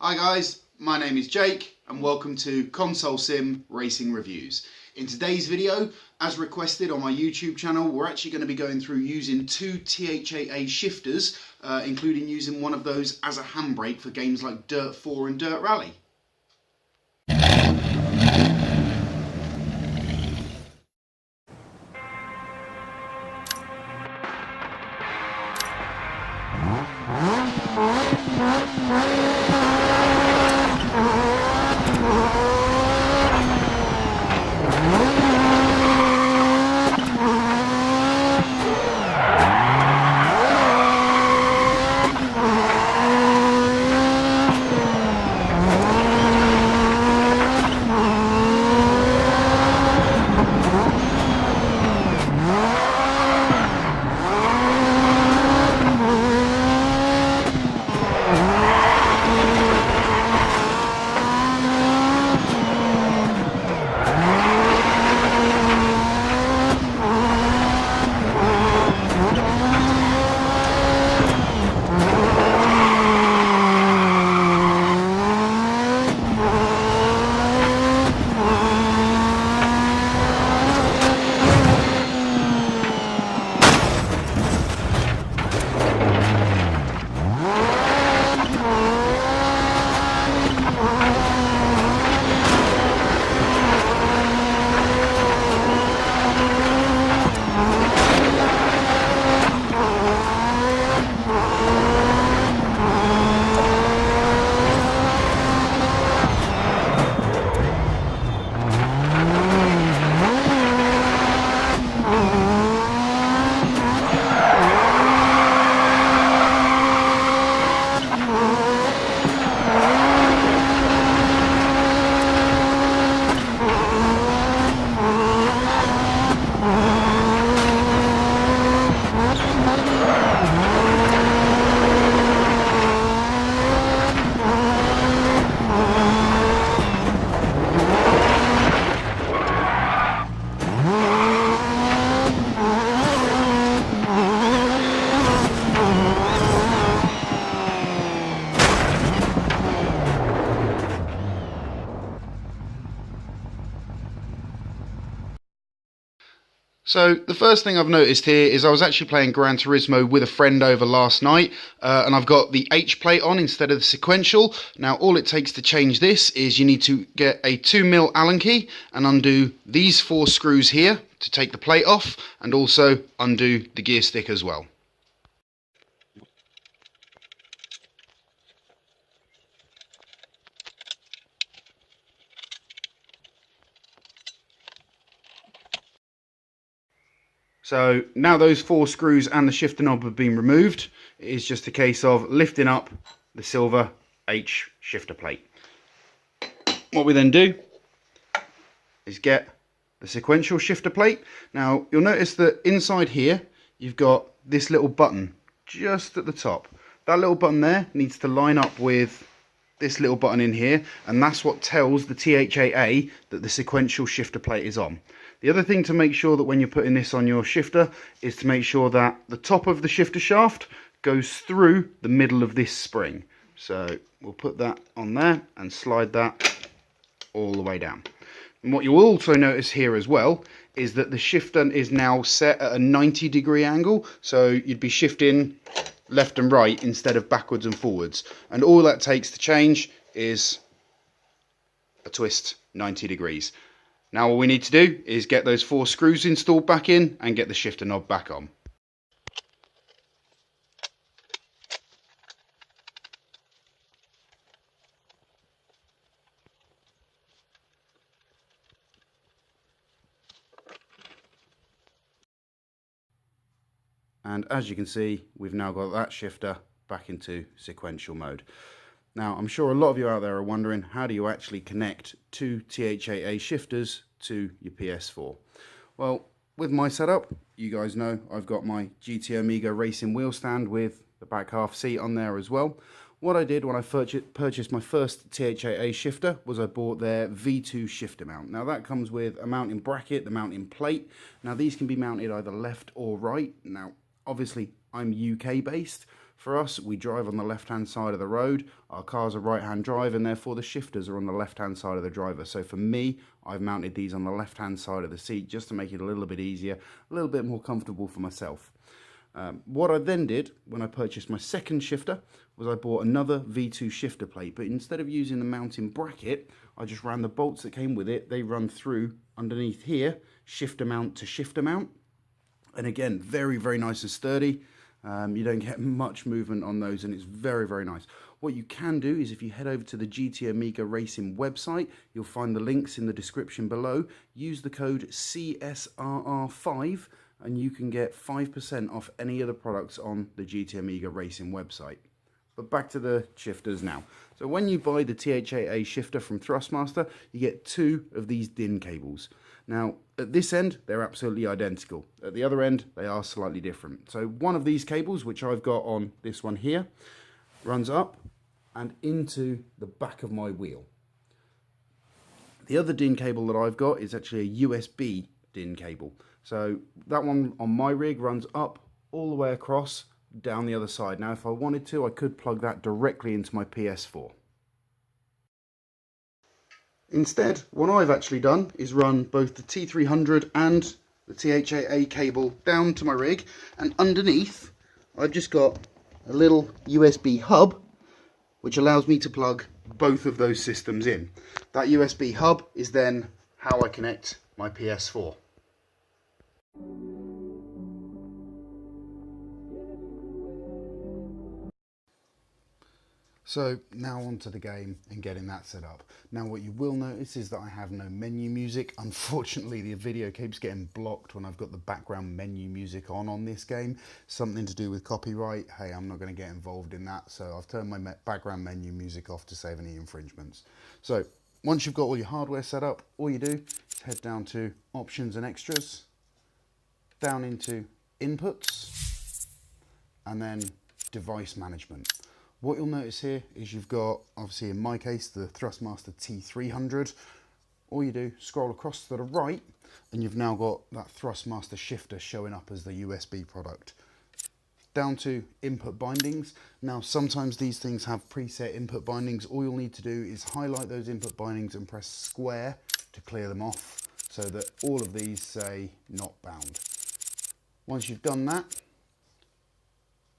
Hi guys, my name is Jake and welcome to Console Sim Racing Reviews. In today's video, as requested on my YouTube channel, we're actually going to be going through using two TH8A shifters, including using one of those as a handbrake for games like Dirt 4 and Dirt Rally. So the first thing I've noticed here is I was actually playing Gran Turismo with a friend over last night, and I've got the H plate on instead of the sequential. Now all it takes to change this is you need to get a 2mm Allen key and undo these 4 screws here to take the plate off, and also undo the gear stick as well. So now those 4 screws and the shifter knob have been removed, it is just a case of lifting up the silver H shifter plate. What we then do is get the sequential shifter plate. Now you'll notice that inside here you've got this little button just at the top. That little button there needs to line up with this little button in here, and that's what tells the TH8A that the sequential shifter plate is on. The other thing to make sure that when you're putting this on your shifter is to make sure that the top of the shifter shaft goes through the middle of this spring. So we'll put that on there and slide that all the way down. And what you'll also notice here as well is that the shifter is now set at a 90-degree angle, so you'd be shifting left and right instead of backwards and forwards, and all that takes to change is a twist 90 degrees. Now all we need to do is get those 4 screws installed back in and get the shifter knob back on. And as you can see, we've now got that shifter back into sequential mode. Now, I'm sure a lot of you out there are wondering, how do you actually connect 2 TH8A shifters to your PS4? Well, with my setup, you guys know I've got my GT Omega racing wheel stand with the back half seat on there as well. What I did when I purchased my first TH8A shifter was I bought their V2 shifter mount. Now that comes with a mounting bracket, the mounting plate. Now these can be mounted either left or right. Now obviously I'm UK based. For us, we drive on the left-hand side of the road. Our cars are right-hand drive, and therefore the shifters are on the left-hand side of the driver. So for me, I've mounted these on the left-hand side of the seat just to make it a little bit easier, a little bit more comfortable for myself. What I then did when I purchased my second shifter was I bought another V2 shifter plate, but instead of using the mounting bracket, I just ran the bolts that came with it. They run through underneath here, shifter mount to shifter mount. And again, very, very nice and sturdy. You don't get much movement on those, and it's very, very nice. What you can do is if you head over to the GT Amiga Racing website, you'll find the links in the description below. Use the code CSRR5 and you can get 5% off any of the products on the GT Amiga Racing website. But back to the shifters now. So when you buy the TH8A shifter from Thrustmaster, you get 2 of these DIN cables. Now, at this end, they're absolutely identical. At the other end, they are slightly different. So one of these cables, which I've got on this one here, runs up and into the back of my wheel. The other DIN cable that I've got is actually a USB DIN cable. So that one on my rig runs up all the way across down the other side. Now, if I wanted to, I could plug that directly into my PS4. Instead, what I've actually done is run both the T300 and the TH8A cable down to my rig, and underneath I've just got a little USB hub which allows me to plug both of those systems in. That USB hub is then how I connect my PS4. So now onto the game and getting that set up. Now what you will notice is that I have no menu music. Unfortunately, the video keeps getting blocked when I've got the background menu music on this game. Something to do with copyright. Hey, I'm not going to get involved in that, so I've turned my background menu music off to save any infringements. So once you've got all your hardware set up, all you do is head down to Options and Extras, down into Inputs, and then Device Management. What you'll notice here is you've got, obviously in my case, the Thrustmaster T300. All you do, scroll across to the right, and you've now got that Thrustmaster shifter showing up as the USB product. Down to input bindings. Now, sometimes these things have preset input bindings. All you'll need to do is highlight those input bindings and press square to clear them off, so that all of these say not bound. Once you've done that,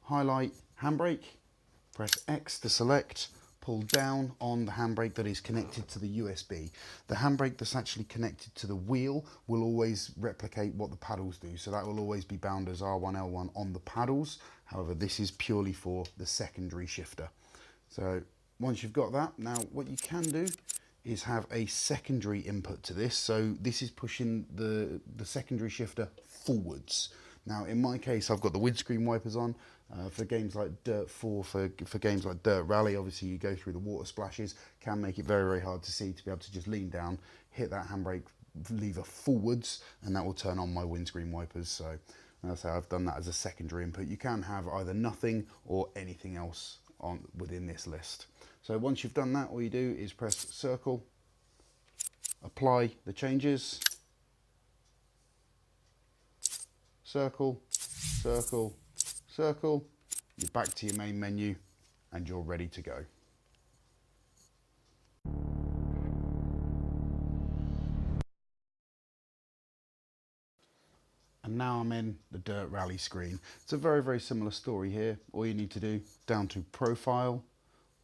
highlight Handbrake, press X to select, pull down on the handbrake that is connected to the USB. The handbrake that's actually connected to the wheel will always replicate what the paddles do, so that will always be bound as R1, L1 on the paddles. However, this is purely for the secondary shifter. So once you've got that, now what you can do is have a secondary input to this. So this is pushing the secondary shifter forwards. Now, in my case, I've got the windscreen wipers on. For games like Dirt 4, for games like Dirt Rally, obviously you go through the water splashes, can make it very, very hard to see, to be able to just lean down, hit that handbrake lever forwards, and that will turn on my windscreen wipers. So that's how I've done that as a secondary input. You can have either nothing or anything else on within this list. So once you've done that, all you do is press circle, apply the changes, circle, circle, circle, you're back to your main menu and you're ready to go. And now I'm in the Dirt Rally screen. It's a very, very similar story here. All you need to do, down to Profile,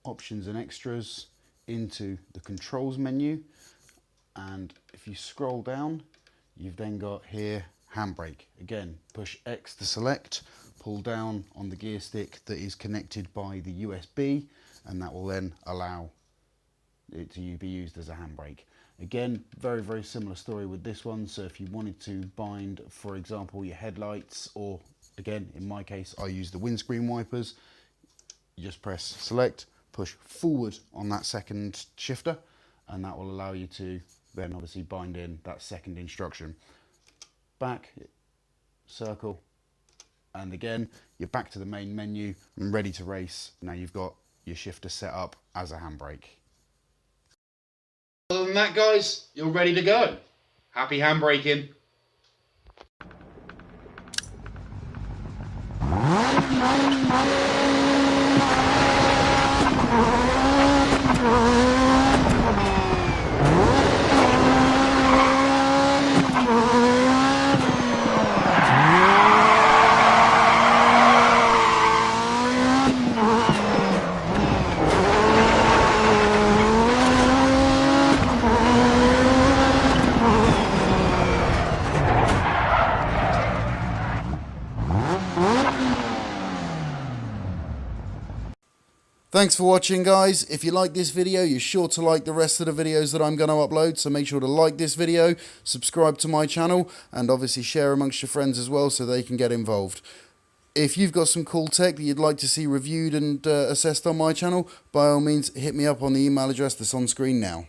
Options and Extras, into the Controls menu, and if you scroll down, you've then got here Handbrake. Again, push X to select, pull down on the gear stick that is connected by the USB, and that will then allow it to be used as a handbrake. Again, very, very similar story with this one. So if you wanted to bind, for example, your headlights, or again, in my case, I use the windscreen wipers, you just press select, push forward on that second shifter, and that will allow you to then obviously bind in that second instruction. Back, circle, and again, you're back to the main menu and ready to race. Now you've got your shifter set up as a handbrake. Other than that, guys, you're ready to go. Happy handbraking. Thanks for watching, guys. If you like this video, you're sure to like the rest of the videos that I'm going to upload, so make sure to like this video, subscribe to my channel, and obviously share amongst your friends as well so they can get involved. If you've got some cool tech that you'd like to see reviewed and assessed on my channel, by all means hit me up on the email address that's on screen now.